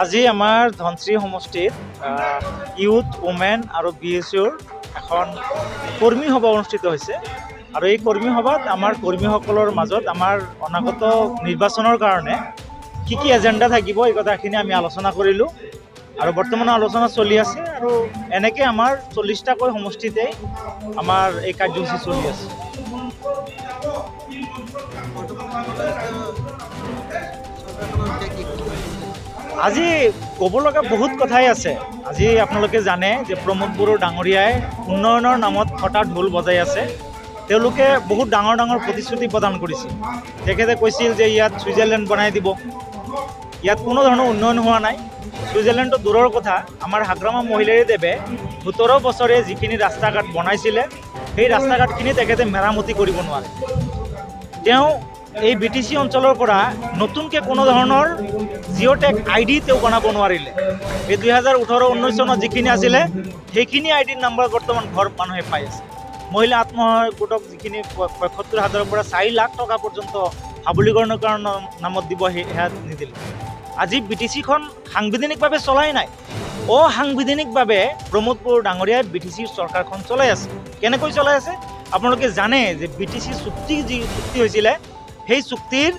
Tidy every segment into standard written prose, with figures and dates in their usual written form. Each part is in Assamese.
আজি আমাৰ ধনশ্ৰী সমষ্টিত ইউথ ওমেন আৰু BSUৰ এখন কৰ্মী সভা অনুষ্ঠিত হৈছে আৰু এই কৰ্মী সভাত আমাৰ কৰ্মীসকলৰ মাজত আমাৰ অনাগত নিৰ্বাচনৰ কাৰণে কি এজেণ্ডা থাকিব এই কথাখিনি আমি আলোচনা কৰিলোঁ আৰু বৰ্তমান আলোচনা চলি আছে আৰু এনেকৈ আমাৰ 40টাকৈ সমষ্টিতে আমাৰ এই কাৰ্যসূচী চলি আছে। আজি ক'ব লগা বহুত কথাই আছে। আজি আপোনালোকে জানে যে প্ৰমোদ বড়ো ডাঙৰীয়াই উন্নয়নৰ নামত ফটা ঢোল বজাই আছে। তেওঁলোকে বহুত ডাঙৰ ডাঙৰ প্ৰতিশ্ৰুতি প্ৰদান কৰিছিল। তেখেতে কৈছিল যে ইয়াত ছুইজাৰলেণ্ড বনাই দিব। ইয়াত কোনো ধৰণৰ উন্নয়ন হোৱা নাই। ছুইজাৰলেণ্ডটো দূৰৰ কথা, আমাৰ হাগ্ৰামা মহিলাৰীদেৱে 17 বছৰে যিখিনি ৰাস্তা ঘাট বনাইছিলে সেই ৰাস্তা ঘাটখিনি তেখেতে মেৰামতি কৰিব নোৱাৰে। তেওঁ এই BTC অঞ্চলৰ পৰা নতুনকৈ কোনো ধৰণৰ জিঅ'টেক ID তেওঁ বনাব নোৱাৰিলে। এই 2018-19 চনত যিখিনি আছিলে সেইখিনি আইডিৰ নাম্বাৰ বৰ্তমান ঘৰ মানুহে পাই আছে। মহিলা আত্মসহায়ক গোটক যিখিনি 75,000-ৰ পৰা 4 লাখ টকা পৰ্যন্ত সবলীকৰণৰ নামত দিব সেয়া নিদিলে। আজি BTCখন সাংবিধানিকভাৱে চলাই নাই, অসাংবিধানিকভাৱে প্ৰমোদ বড়ো ডাঙৰীয়াই BTCৰ চৰকাৰখন চলাই আছে। কেনেকৈ চলাই আছে আপোনালোকে জানে যে BTC চুক্তি যি চুক্তি হৈছিলে সেই চুক্তিৰ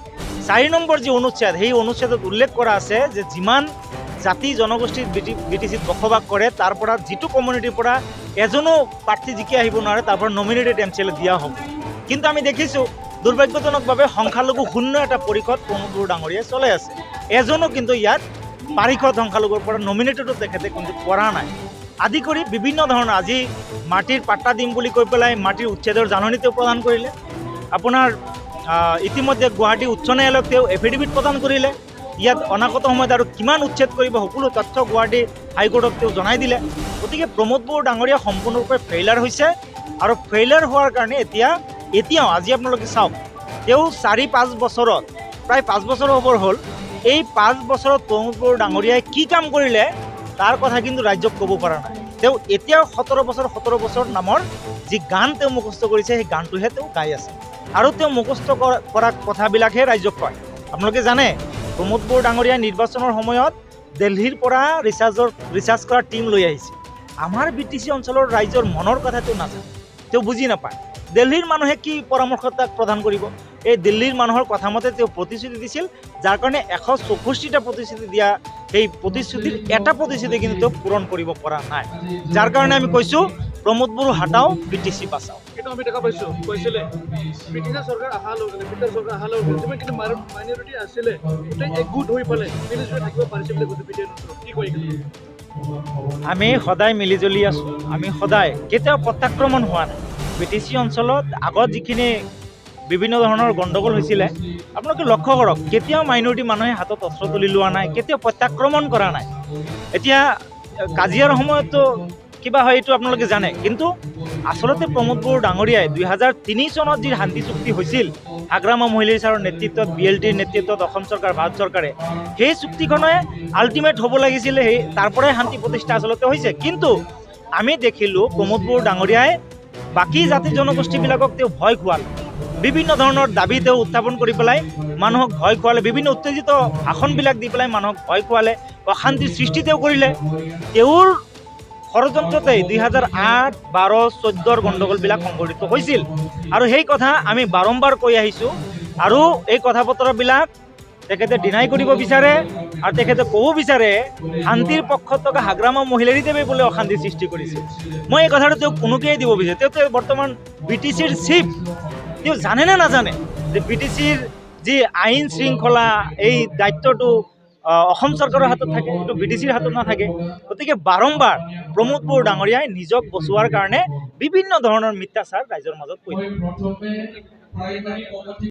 4 নম্বৰ যি অনুচ্ছেদ সেই অনুচ্ছেদত উল্লেখ কৰা আছে যে যিমান জাতি জনগোষ্ঠীৰ BTCত বসবাস কৰে তাৰ পৰা যিটো কমিউনিটিৰ পৰা এজনো প্ৰাৰ্থী জিকি আহিব নোৱাৰে তাৰ পৰা নমিনেটেড MCLA দিয়া হ'ব। কিন্তু আমি দেখিছোঁ দুৰ্ভাগ্যজনকভাৱে সংখ্যালঘু শূন্য এটা পৰিষদ প্ৰমোদ বড়ো ডাঙৰীয়াই চলাই আছে। এজনো কিন্তু ইয়াত পাৰিষদ সংখ্যালঘুৰ পৰা নমিনেটেডো তেখেতে কিন্তু কৰা নাই। আদি কৰি বিভিন্ন ধৰণৰ আজি মাটিৰ পাট্টা দিম বুলি কৈ পেলাই মাটিৰ উচ্ছেদৰ জাননী তেওঁ প্ৰদান কৰিলে। আপোনাৰ ইতিমধ্যে গুৱাহাটী উচ্চ ন্যায়ালয়ক তেওঁ এফিডেভিট প্ৰদান কৰিলে। ইয়াত অনাগত সময়ত আৰু কিমান উচ্ছেদ কৰিব সকলো তথ্য গুৱাহাটী হাইকোৰ্টক তেওঁ জনাই দিলে। গতিকে প্ৰমোদ বড়ো ডাঙৰীয়া সম্পূৰ্ণৰূপে ফেইলাৰ হৈছে আৰু ফেইলাৰ হোৱাৰ কাৰণে এতিয়াও আজি আপোনালোকে চাওক তেওঁ 4-5 বছৰত প্ৰায় 5 বছৰ হ'বৰ হ'ল। এই 5 বছৰত প্ৰমোদ বড়ো ডাঙৰীয়াই কি কাম কৰিলে তাৰ কথা কিন্তু ৰাজ্যক ক'ব পৰা নাই। তেওঁ এতিয়াও 17 বছৰ নামৰ যি গান তেওঁ মুখস্থ কৰিছে সেই গানটোহে তেওঁ গাই আছে আৰু তেওঁ মুখস্থ কৰা কথাবিলাকহে ৰাজ্যক কয়। আপোনালোকে জানে প্ৰমোদ বড়ো ডাঙৰীয়াই নিৰ্বাচনৰ সময়ত দিল্লীৰ পৰা ৰিচাৰ্জ কৰা টীম লৈ আহিছে। আমাৰ BTC অঞ্চলৰ ৰাইজৰ মনৰ কথা তেওঁ নাজানে, তেওঁ বুজি নাপায়। দিল্লীৰ মানুহে কি পৰামৰ্শ তাক প্ৰদান কৰিব? এই দিল্লীৰ মানুহৰ কথা মতে তেওঁ প্ৰতিশ্ৰুতি দিছিল, যাৰ কাৰণে 164টা প্ৰতিশ্ৰুতি দিয়া সেই প্ৰতিশ্ৰুতিৰ এটা প্ৰতিশ্ৰুতি কিন্তু তেওঁ পূৰণ কৰিব পৰা নাই। যাৰ কাৰণে আমি কৈছোঁ প্ৰমোদ বড়ো হাটাও BTC বাঁচাও। কিন্তু আমি দেখা পাইছোঁ কৈছিলে BTC চৰকাৰ অহাৰ লগে যিমান কিন্তু মাইনৰিটি আছিলে গোটেই একগোট হৈ পেলাই মিলিজুলি থাকিব পাৰিছে বুলি কৈছে BTC কি কয়? আমি সদায় মিলিজুলি আছোঁ। আমি সদায় কেতিয়াও প্ৰত্যাক্ৰমণ হোৱা নাই। BTC অঞ্চলত আগত যিখিনি বিভিন্ন ধৰণৰ গণ্ডগোল হৈছিলে আপোনালোকে লক্ষ্য কৰক, কেতিয়াও মাইনৰিটি মানুহে হাতত অস্ত্ৰ তুলি লোৱা নাই, কেতিয়াও প্ৰত্যাক্ৰমণ কৰা নাই। এতিয়া কাজিয়াৰ সময়তো কিবা হয় এইটো আপোনালোকে জানে, কিন্তু আচলতে প্ৰমোদ বড়ো ডাঙৰীয়াই 2003 চনত যি শান্তি চুক্তি হৈছিল হাগ্ৰামা মহিলাৰী ছাৰৰ নেতৃত্বত BLTৰ নেতৃত্বত অসম চৰকাৰ ভাৰত চৰকাৰে সেই চুক্তিখনে আল্টিমেট হ'ব লাগিছিলে। সেই তাৰ পৰাই শান্তি প্ৰতিষ্ঠা আচলতে হৈছে। কিন্তু আমি দেখিলোঁ প্ৰমোদ বড়ো ডাঙৰীয়াই বাকী জাতি জনগোষ্ঠীবিলাকক তেওঁ ভয় খুৱালে, বিভিন্ন ধৰণৰ দাবী তেওঁ উত্থাপন কৰি পেলাই মানুহক ভয় খুৱালে, বিভিন্ন উত্তেজিত ভাষণবিলাক দি পেলাই মানুহক ভয় খুৱালে, অশান্তিৰ সৃষ্টি তেওঁ কৰিলে। তেওঁৰ ষড়যন্ত্ৰতেই 2008, 12, 14 গণ্ডগোলবিলাক সংঘটিত হৈছিল আৰু সেই কথা আমি বাৰম্বাৰ কৈ আহিছোঁ আৰু এই কথা বতৰাবিলাক তেখেতে ডিনাই কৰিব বিচাৰে আৰু তেখেতে ক'ব বিচাৰে শান্তিৰ পক্ষত থকা হাগ্ৰামা মহিলাৰীদেৱে বোলে অশান্তিৰ সৃষ্টি কৰিছে। মই এই কথাটো তেওঁক উনুকিয়াই দিব বিচাৰোঁ। তেওঁ বৰ্তমান BTCৰ চিফ, তেওঁ জানে নে নাজানে যে BTCৰ যি আইন শৃংখলা এই দায়িত্বটো অসম চৰকাৰৰ হাতত থাকে, এইটো BTCৰ হাতত নাথাকে। গতিকে বাৰম্বাৰ প্ৰমোদ বড়ো ডাঙৰীয়াই নিজক বচোৱাৰ কাৰণে বিভিন্ন ধৰণৰ মিথ্যাচাৰ ৰাইজৰ মাজত কৈ থাকে।